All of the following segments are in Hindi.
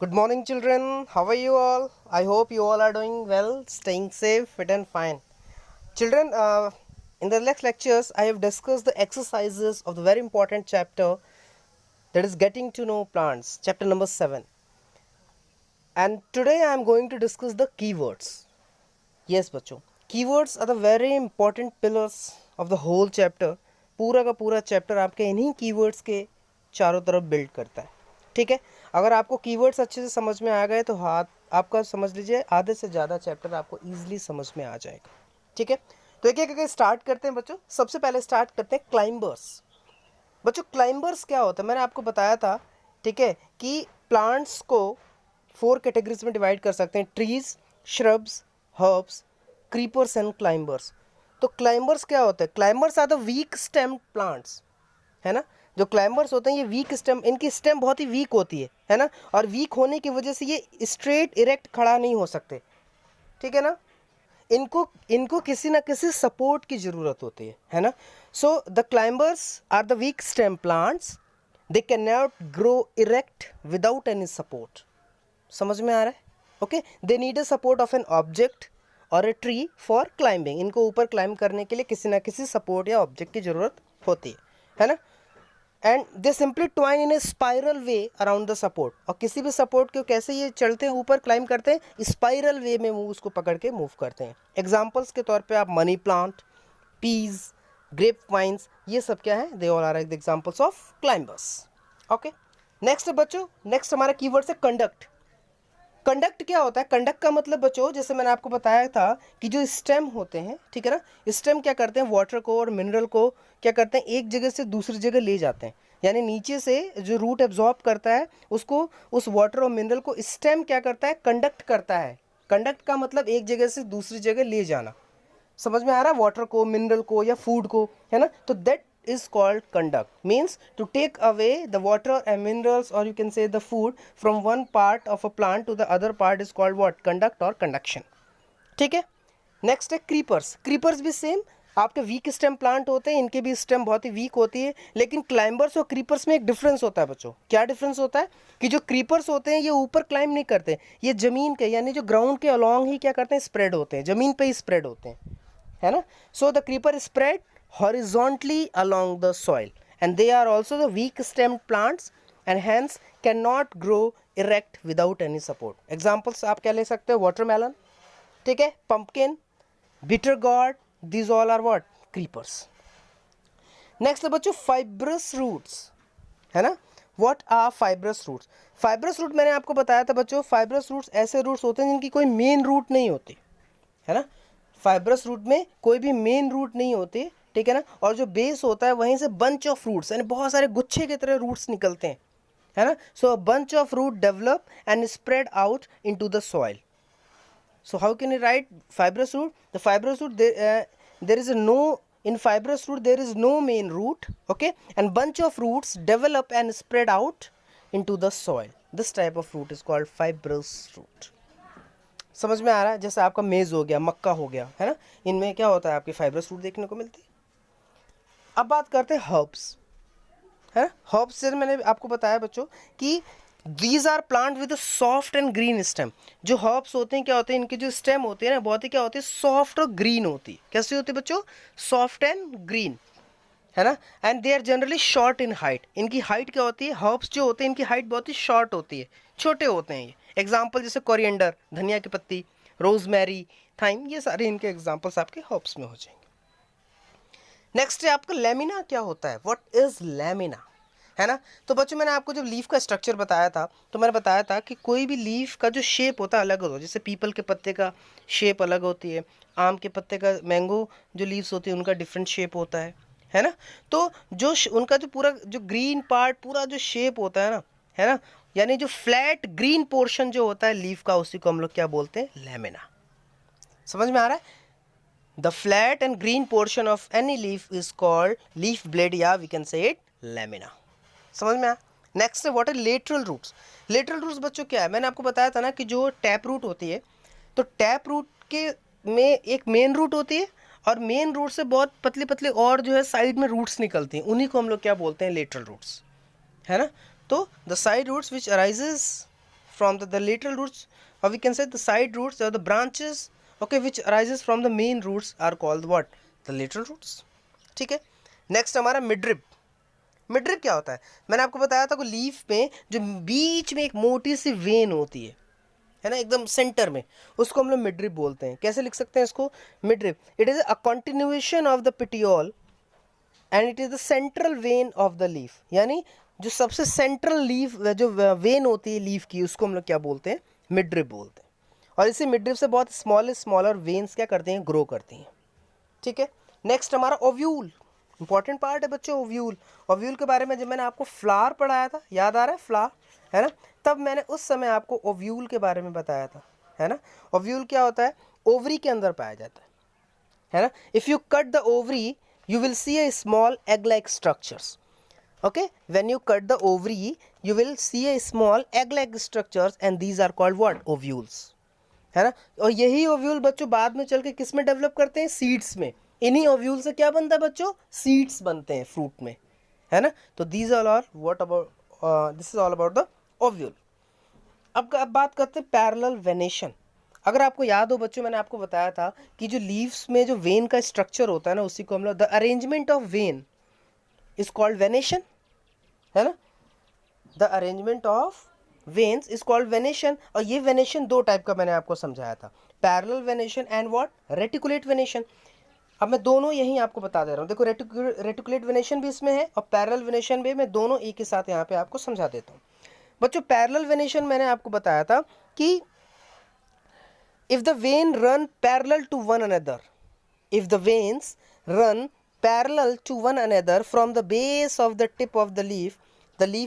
Good morning, children. How are you all? I hope you all are doing well, staying safe, fit, and fine. Children, in the next lectures, I have discussed the exercises of the very important chapter that is Getting to Know Plants, chapter number 7. And today I am going to discuss the keywords. Yes, बच्चों, keywords are the very important pillars of the whole chapter. पूरा का पूरा चैप्टर आपके इन्हीं कीवर्ड्स के चारों तरफ बिल्ड करता है. ठीक है, अगर आपको कीवर्ड्स अच्छे से समझ में आ गए तो हाथ आपका समझ लीजिए आधे से ज़्यादा चैप्टर आपको ईजिली समझ में आ जाएगा. ठीक है, तो एक एक करके स्टार्ट करते हैं बच्चों. सबसे पहले स्टार्ट करते हैं क्लाइंबर्स. बच्चों क्लाइंबर्स क्या होता है, मैंने आपको बताया था. ठीक है, कि प्लांट्स को 4 कैटेगरीज में डिवाइड कर सकते हैं: trees, shrubs, herbs, creepers and climbers. तो क्लाइंबर्स क्या होते हैं? Climbers are the weak stem plants, है ना. जो क्लाइंबर्स होते हैं ये वीक स्टेम, इनकी स्टेम बहुत ही वीक होती है ना. और वीक होने की वजह से ये स्ट्रेट इरेक्ट खड़ा नहीं हो सकते. ठीक है ना, इनको इनको किसी ना किसी सपोर्ट की ज़रूरत होती है ना. So the climbers are the weak stem plants. They can not grow erect without any support. समझ में आ रहा है? Okay, they need a support of an object और ए ट्री फॉर क्लाइंबिंग. इनको ऊपर क्लाइंब करने के लिए किसी ना किसी सपोर्ट या ऑब्जेक्ट की ज़रूरत होती है ना. And they simply twine in A spiral way around the support. और किसी भी सपोर्ट को कैसे ये चलते हैं, ऊपर क्लाइंब करते हैं, स्पाइरल वे में मूव उसको पकड़ के मूव करते हैं. एग्जाम्पल्स के तौर पे आप money plant, peas, grape vines, ये सब क्या है? They all are examples of climbers. Okay, next बच्चों, नेक्स्ट हमारा कीवर्ड है कंडक्ट. कंडक्ट क्या होता है? कंडक्ट का मतलब बच्चों, जैसे मैंने आपको बताया था कि जो स्टेम होते हैं, ठीक है ना, स्टेम क्या करते हैं? वाटर को और मिनरल को क्या करते हैं? एक जगह से दूसरी जगह ले जाते हैं. यानी नीचे से जो रूट एब्जॉर्ब करता है उसको, उस वाटर और मिनरल को स्टेम क्या करता है? कंडक्ट करता है. कंडक्ट का मतलब एक जगह से दूसरी जगह ले जाना. समझ में आ रहा है? वाटर को, मिनरल को या फूड को, है ना. तो that is called conduct. Means to take away the water and minerals, or you can say the food, from one part of a plant to the other part is called what? Conduct or conduction. ठीक है. नेक्स्ट है क्रीपर्स. क्रीपर्स भी सेम आपके वीक स्टेम प्लांट होते हैं. इनके भी स्टेम बहुत ही वीक होती है. लेकिन क्लाइंबर्स और क्रीपर्स में एक डिफरेंस होता है बच्चों. क्या डिफरेंस होता है? कि जो क्रीपर्स होते हैं ये ऊपर क्लाइंब नहीं करते, ये ज़मीन के यानी जो ग्राउंड के अलॉन्ग ही क्या करते हैं? स्प्रेड होते हैं, ज़मीन पे ही स्प्रेड होते हैं, है ना. So the creeper spread horizontally along the soil, and they are also the weak stemmed plants and hence cannot grow erect without any support. Examples आप क्या ले सकते हो? watermelon, ठीक है, pumpkin, bitter gourd, these all are what? creepers. next है बच्चों fibrous roots, है ना. what are fibrous roots? fibrous root मैंने आपको बताया था बच्चों, fibrous roots ऐसे roots होते हैं जिनकी कोई मेन रूट नहीं होती, है ना. फाइब्रस रूट में कोई भी मेन रूट नहीं होती, ठीक है ना. और जो बेस होता है वहीं से बंच ऑफ रूट्स यानी बहुत सारे गुच्छे की तरह रूट्स निकलते हैं, है ना. So a bunch of root develop and spread out into the soil. So how can you write fibrous root? The fibrous root, there is no, in fibrous root there is no main root, okay, and bunch of roots develop and spread out into the soil. This type of root is called fibrous root. समझ में आ रहा है? जैसे आपका मेज़ हो गया, मक्का हो गया, है ना, इनमें क्या होता है? आपके फाइब्रस रूट देखने को मिलती है. अब बात करते हैं हर्ब्स, है ना. हर्ब्स से मैंने आपको बताया बच्चों कि these are plant with soft and green stem. जो हर्ब्स होते हैं क्या होते हैं? इनकी जो स्टेम होती है ना, बहुत ही क्या होती है? सॉफ्ट और ग्रीन होती है. कैसी होती है बच्चों? सॉफ्ट एंड ग्रीन, है ना. And they are generally short in height. इनकी हाइट क्या होती है? हर्ब्स जो होते हैं इनकी हाइट बहुत ही शॉर्ट होती है, छोटे होते हैं ये. एग्जाम्पल जैसे कोरिएंडर, धनिया की पत्ती, रोजमेरी, थाइम, ये सारे इनके एग्जाम्पल्स आपके हर्ब्स में हो जाएंगे. नेक्स्ट है आपका लेमिना. क्या होता है? व्हाट इज लेमिना, है ना. तो बच्चों मैंने आपको जब लीफ का स्ट्रक्चर बताया था तो मैंने बताया था कि कोई भी लीफ का जो शेप होता है अलग होता है. जैसे पीपल के पत्ते का शेप अलग होती है, आम के पत्ते का, मैंगो जो लीव्स होती है उनका डिफरेंट शेप होता है ना. तो जो उनका जो पूरा जो ग्रीन पार्ट, पूरा जो शेप होता है ना, यानी जो फ्लैट ग्रीन पोर्शन जो होता है लीफ का, उसी को हम लोग क्या बोलते हैं? लेमिना. समझ में आ रहा है? The flat and green portion of any leaf is called leaf blade, या we can say it lamina. समझ में आया? नेक्स्ट है what are lateral roots. Lateral roots बच्चों क्या है? मैंने आपको बताया था ना कि जो टैप रूट होती है, तो टैप रूट के में एक मेन रूट होती है और मेन रूट से बहुत पतले पतले और जो है साइड में रूट्स निकलती हैं, उन्हीं को हम लोग क्या बोलते हैं? लेटरल रूट्स, है ना. तो the side roots which arises from the lateral roots, or we can say the side roots or the branches, okay, which arises from the main roots are called what? The lateral roots. ठीक है. नेक्स्ट हमारा मिडरिब. मिडरिब क्या होता है? मैंने आपको बताया था कि लीफ में जो बीच में एक मोटी सी वेन होती है ना, एकदम सेंटर में, उसको हम लोग मिडरिब बोलते हैं. कैसे लिख सकते हैं इसको? Midrib, it is a continuation of the petiole and it is the central vein of the leaf. यानी जो सबसे सेंट्रल लीफ जो वेन होती है लीफ की, उसको हम लोग क्या बोलते हैं? मिडरिब बोलते हैं. और इसी मिडरिब से बहुत स्मॉलर वेन्स क्या करती हैं? ग्रो करती हैं. ठीक है. नेक्स्ट हमारा ओव्यूल. इंपॉर्टेंट पार्ट है बच्चों ओव्यूल. ओव्यूल के बारे में जब मैंने आपको फ्लावर पढ़ाया था, याद आ रहा है फ्लावर, है ना, तब मैंने उस समय आपको ओव्यूल के बारे में बताया था, है ना. ओव्यूल क्या होता है? ओवरी के अंदर पाया जाता है ना. If you cut the ovary you will see a small egg-like structures. Okay, when you cut the ovary, you will see a small egg-like structures, and these are called what? Ovules. है ना. और यही ओव्यूल बच्चों बाद में चल के किस में डेवलप करते हैं? सीड्स में. इन्हीं ओव्यूल से क्या बनता है बच्चों? सीड्स बनते हैं फ्रूट में, है ना. तो these all are what about this is all about the ovule. अब बात करते हैं पैरेलल वेनेशन. अगर आपको याद हो बच्चों, मैंने आपको बताया था कि जो लीव्स में जो वेन का स्ट्रक्चर होता है ना, उसी को हम लोग the arrangement of when is called venation, है ना. The arrangement of veins is called venation. और ये वेनेशन दो टाइप का मैंने आपको समझाया था, parallel venation and what? Reticulate venation. अब मैं दोनों यहीं आपको बता दे रहा हूँ. देखो रेटिकुलेट वेनेशन भी इसमें है और पैरेलल वेनेशन भी. मैं दोनों एक ही साथ यहाँ पे आपको समझा देता हूँ बच्चों. पैरेलल वेनेशन मैंने आपको बताया था कि if the vein run parallel to one another, if the veins run parallel to one another from the base of the tip of the leaf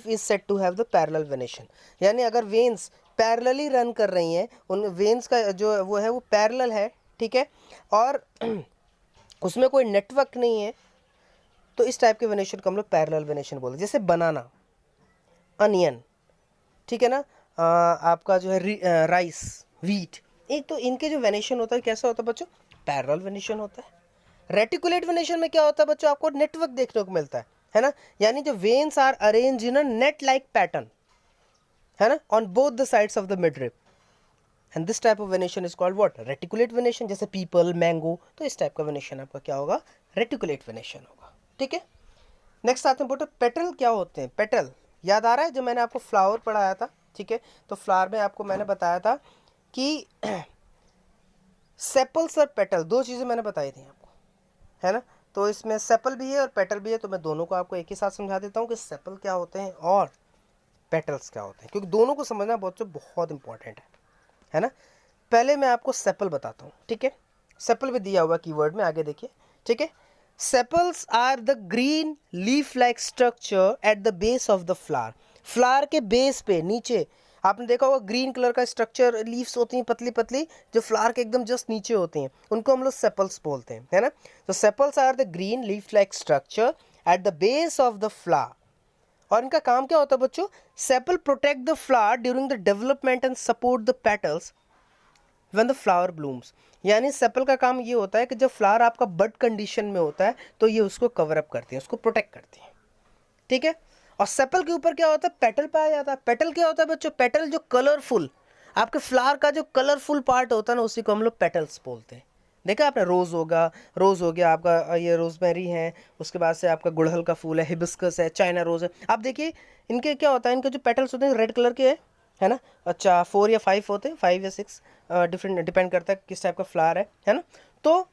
is said to have the parallel venation. यानी अगर veins parallelly run कर रही हैं, उन veins का जो वो है वो parallel है, ठीक है, और उसमें कोई नेटवर्क नहीं है, तो इस टाइप के वेनेशन को हम लोग पैरेलल वेनेशन बोलते हैं. जैसे बनाना, अनियन, ठीक है ना, आपका जो है राइस, व्हीट, एक तो इनके जो वेनेशन होता है कैसा होता है बच्चों? पैरेलल वेनेशन होता है. रेटिकुलेट वेनेशन में क्या होता है बच्चों? आपको नेटवर्क देखने को मिलता है ना. यानी जो veins are arrange in a net like pattern, है ना, on both the sides of the midrib, and this type of venation is called what? Reticulate venation. जैसे पीपल, मैंगो, तो इस टाइप का वेनेशन आपका क्या होगा? रेटिकुलेट वेनेशन होगा. ठीक है. नेक्स्ट आते हैं बेटा, पेटल क्या होते हैं? पेटल याद आ रहा है जो मैंने आपको फ्लावर पढ़ाया था, ठीक है. तो फ्लावर में आपको मैंने बताया था कि सेपल्स और पेटल दो चीज़ें मैंने बताई थी आपको, है ना. तो इसमें सेपल भी है और पेटल भी है, तो मैं दोनों को आपको एक ही साथ समझा देता हूँ कि सेपल क्या होते हैं और पेटल्स क्या होते हैं, क्योंकि दोनों को समझना बहुत इंपॉर्टेंट है ना. पहले मैं आपको सेपल बताता हूँ, ठीक है. सेपल भी दिया हुआ कीवर्ड में, आगे देखिए, ठीक है. Sepals are the green leaf like structure at the base of the flower. Flower के बेस पे नीचे आपने देखा होगा ग्रीन कलर का स्ट्रक्चर, लीव्स होती हैं पतली पतली, जो फ्लावर के एकदम जस्ट नीचे होती हैं, उनको हम लोग सेपल्स बोलते हैं, है ना. तो sepals are the green leaf like structure at the base of the flower. और इनका काम क्या होता है बच्चों? Sepal protect the flower during the development and support the petals when the flower blooms. यानी सेपल का काम ये होता है कि जब फ्लावर आपका बड कंडीशन में होता है तो ये उसको कवर अप करती है, उसको प्रोटेक्ट करती है, ठीक है. और सेपल के ऊपर क्या होता है? पेटल पाया जाता है. पेटल क्या होता है बच्चों? पेटल जो कलरफुल, आपके फ्लावर का जो कलरफुल पार्ट होता है ना, उसी को हम लोग पेटल्स बोलते हैं. देखा आपने, रोज़ हो गया आपका, ये रोजमेरी है, उसके बाद से आपका गुड़हल का फूल है, हिबिस्कस है, चाइना रोज़ है. आप देखिए इनके क्या होता है, इनके जो पेटल्स होते हैं रेड कलर के है ना. अच्छा 4 या 5 होते हैं, 5 या 6 डिफरेंट डिपेंड करता है किस टाइप का फ्लावर है ना. तो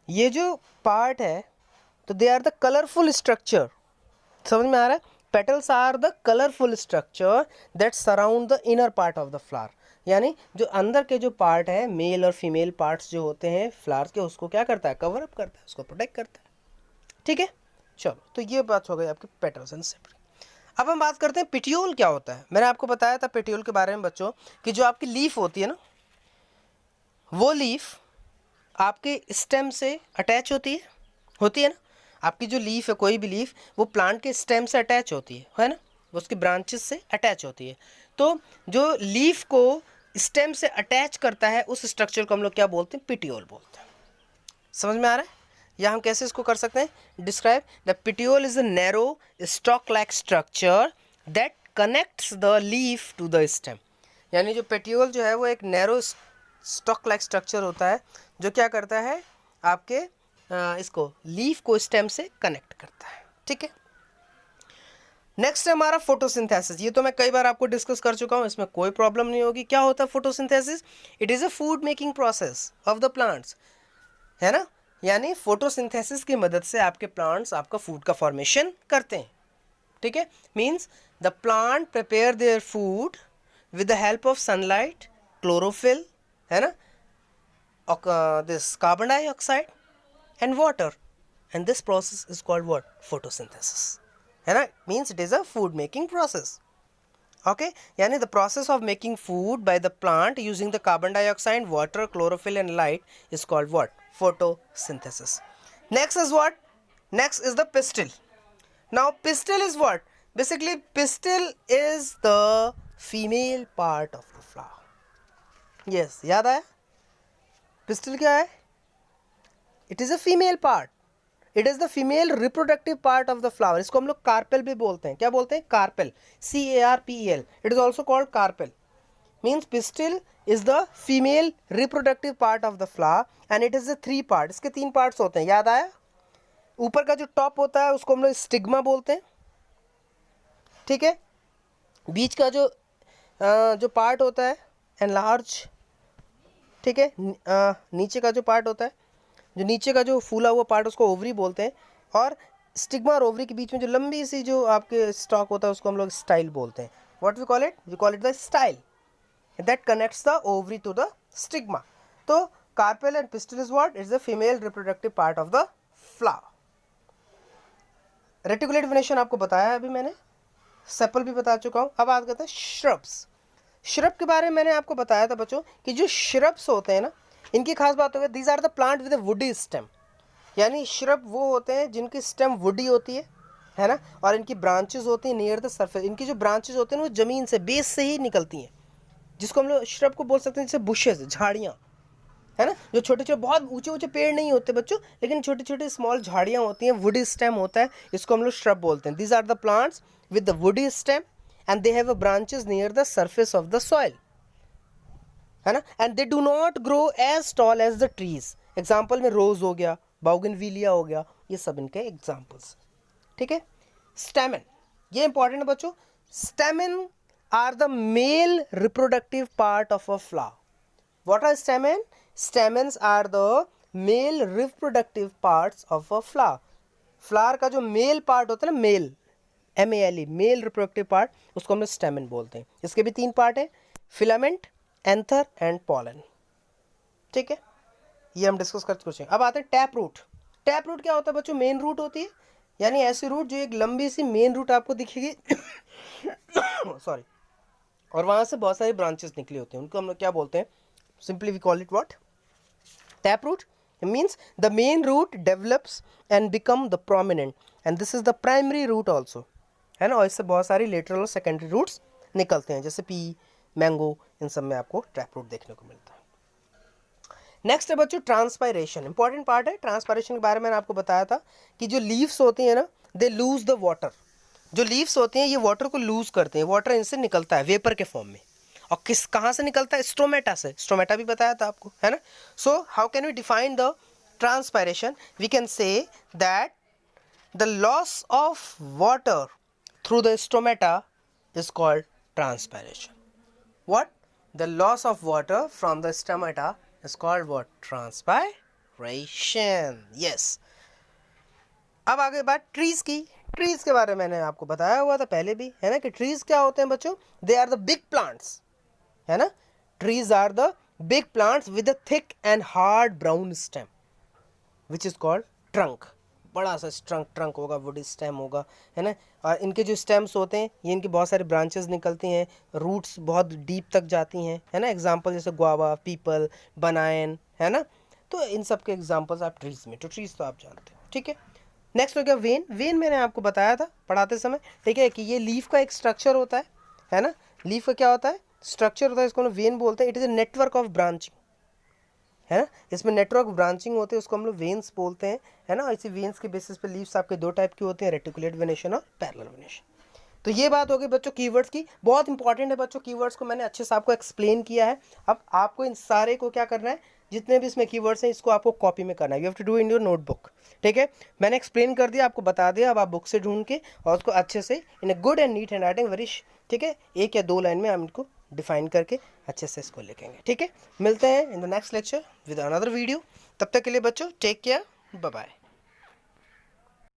ये जो पार्ट है, तो they are the colourful structure. समझ में आ रहा है? Petals are the colourful structure that surround the inner part of the flower. यानी जो अंदर के जो पार्ट है, मेल और फीमेल पार्ट्स जो होते हैं फ्लावर्स के, उसको क्या करता है? कवर अप करता है, उसको प्रोटेक्ट करता है, ठीक है. चलो, तो ये बात हो गई आपके पेटल्स एंड सेपल. अब हम बात करते हैं पेटियोल क्या होता है. मैंने आपको बताया था पेटियोल के बारे में बच्चों कि जो आपकी लीफ होती है ना, वो लीफ आपके स्टेम से अटैच होती है ना. आपकी जो लीफ है, कोई भी लीफ, वो प्लांट के स्टेम से अटैच होती है ना, वो उसकी ब्रांचेस से अटैच होती है. तो जो लीफ को स्टेम से अटैच करता है, उस स्ट्रक्चर को हम लोग क्या बोलते हैं? पेटियोल बोलते हैं. समझ में आ रहा है? या हम कैसे इसको कर सकते हैं describe? The petiole is a narrow stalk like structure that connects the leaf to the stem. यानी जो पेट्यूल जो है वो एक नैरो स्टॉक लाइक स्ट्रक्चर होता है जो क्या करता है आपके इसको लीफ को स्टेम से कनेक्ट करता है। ठीक है, नेक्स्ट है हमारा फोटोसिंथेसिस। ये तो मैं कई बार आपको डिस्कस कर चुका हूँ, इसमें कोई प्रॉब्लम नहीं होगी। क्या होता है photosynthesis? It is a food making process of the plants, है ना। यानी फोटोसिंथेसिस की मदद से आपके प्लांट्स आपका फूड का फॉर्मेशन करते हैं। ठीक है, means the plant prepare their food with the help of sunlight, chlorophyll, है ना, this carbon dioxide and water, and this process is called what? Photosynthesis, है ना। Means it is a food making process. Okay, यानी the process of making food by the plant using the carbon dioxide, water, chlorophyll and light is called what? Photosynthesis. Next is what? Next is the pistil. Now pistil is what? Basically pistil is the female part of the flower. Yes, याद आया? Pistil क्या है? It is a female part. It is the female reproductive part of the flower. इसको हम लोग कार्पेल भी बोलते हैं। क्या बोलते हैं? Carpel, CARPEL। It is also called carpel. Means pistil is the female reproductive part of the flower and it is the 3 part. इसके 3 पार्ट्स होते हैं, याद आया? ऊपर का जो टॉप होता है उसको हम लोग स्टिग्मा बोलते हैं। ठीक है, बीच का जो पार्ट होता है एनलार्ज, ठीक है, नीचे का जो पार्ट होता है, जो नीचे का जो फूला हुआ पार्ट उसको ओवरी बोलते हैं, और स्टिग्मा और ओवरी के बीच में जो लंबी सी जो आपके स्टॉक होता है उसको हम लोग स्टाइल बोलते हैं। What we call it? We call it the style that connects the ovary to the stigma. तो carpel and pistil is what? It's the female reproductive part of the flower. Reticulate venation आपको बताया है अभी मैंने, सेपल भी बता चुका हूँ। अब बात करते हैं श्रब्स। श्रब के बारे में मैंने आपको बताया था बच्चों कि जो श्रब्स होते हैं ना, इनकी खास बात होगी, these are the plant with a woody stem. यानी श्रब वो होते हैं जिनकी स्टेम वुडी होती है ना, और इनकी ब्रांचेस होती हैं नियर द सरफेस। इनकी जो ब्रांचेस होती हैं वो ज़मीन से, बेस से ही निकलती हैं, जिसको हम लोग श्रब को बोल सकते हैं जैसे बुशेस, झाड़ियाँ, है ना। जो छोटे छोटे बहुत ऊंचे ऊंचे पेड़ नहीं होते बच्चों, लेकिन छोटी छोटी स्मॉल झाड़ियाँ होती हैं, वुडी स्टेम होता है, इसको हम लोग श्रब बोलते हैं। These are the plants with the woody stem and they have a branches near the surface of the soil, है ना, and they do not grow as tall as the trees. Example में रोज हो गया, बाउगनविलिया हो गया, ये सब इनके एग्जाम्पल्स। ठीक है, स्टेमन, ये इंपॉर्टेंट है बच्चों। Stamen are the male reproductive part of a flower. What are stamen? Stamens are the male reproductive parts of a flower. Flower का जो मेल पार्ट होता है ना, male, MALE, male reproductive part, उसको हम लोग स्टेमन बोलते हैं। इसके भी 3 पार्ट हैं, फिलामेंट, एंथर एंड पॉलन। ठीक है, ये हम डिस्कस कर चुके हैं। अब आते हैं टैप रूट। टैप रूट क्या होता है बच्चों? मेन रूट होती है, यानी ऐसी रूट जो एक लंबी सी मेन रूट आपको दिखेगी सॉरी, और वहाँ से बहुत सारी ब्रांचेस निकली होती हैं, उनको हम लोग क्या बोलते हैं? Simply we call it what? Tap root. Means the main root develops and become the prominent and this is the primary root also, है ना, और इससे बहुत सारी लेटरल और सेकेंडरी रूट्स निकलते हैं, जैसे पी, मैंगो, इन सब में आपको टैप रूट देखने को मिलता है। नेक्स्ट है बच्चों ट्रांसपायरेशन। इंपॉर्टेंट पार्ट है। ट्रांसपायरेशन के बारे में मैंने आपको बताया था कि जो लीव्स होती हैं ना, दे लूज द वाटर। जो लीव्स होते हैं ये वाटर को लूज करते हैं, वाटर इनसे निकलता है वेपर के फॉर्म में। और कहाँ से निकलता है? स्ट्रोमेटा से। स्ट्रोमेटा भी बताया था आपको, है ना। So how can we define the transpiration? We can say that the loss of water through the stomata is called transpiration. What? The loss of water from the stomata is called what? Transpiration. Yes. अब आगे बात ट्रीज की। ट्रीज के बारे में मैंने आपको बताया हुआ था पहले भी, है ना, कि ट्रीज क्या होते हैं बच्चों? They are the big plants, है ना। Trees are the big plants with a thick and hard brown stem which is called trunk. बड़ा सा ट्रंक होगा, वुड स्टेम होगा, है ना। और इनके जो स्टेम्स होते हैं ये इनकी बहुत सारी ब्रांचेस निकलती हैं, रूट्स बहुत डीप तक जाती हैं, है ना। एग्जांपल जैसे गुआवा, पीपल, बनायन, है ना। तो इन सब के एग्जांपल्स आप ट्रीज में, तो ट्रीज तो आप जानते हो। ठीक है, नेक्स्ट हो गया वेन। वेन मैंने आपको बताया था पढ़ाते समय, ठीक है, कि ये लीफ का एक स्ट्रक्चर होता है ना। लीफ का क्या होता है? स्ट्रक्चर होता है, इसको हम वेन बोलते हैं। It is a network of branching, है ना। इसमें नेटवर्क ब्रांचिंग होते हैं, उसको हम लोग वेन्स बोलते हैं, है ना। इसी वेन्स के बेसिस पे लीव्स आपके 2 टाइप की होती हैं, रेटिकुलेट वेनेशन और पैरेलल वेनेशन। तो ये बात होगी बच्चों कीवर्ड्स की, बहुत इंपॉर्टेंट है बच्चों। कीवर्ड्स को मैंने अच्छे से आपको एक्सप्लेन किया है। अब आपको इन सारे को क्या करना है, जितने भी इसमें कीवर्ड्स हैं इसको आपको कॉपी में करना है। You have to do in your notebook. ठीक है, मैंने एक्सप्लेन कर दिया, आपको बता दिया। अब आप बुक से ढूंढ के और उसको अच्छे से in a good and neat handwriting very, ठीक है, 1 या 2 लाइन में हम इनको डिफाइन करके अच्छे से इसको लिखेंगे। ठीक है, मिलते हैं in the next lecture with another video. तब तक के लिए बच्चों टेक केयर, बाय बाय।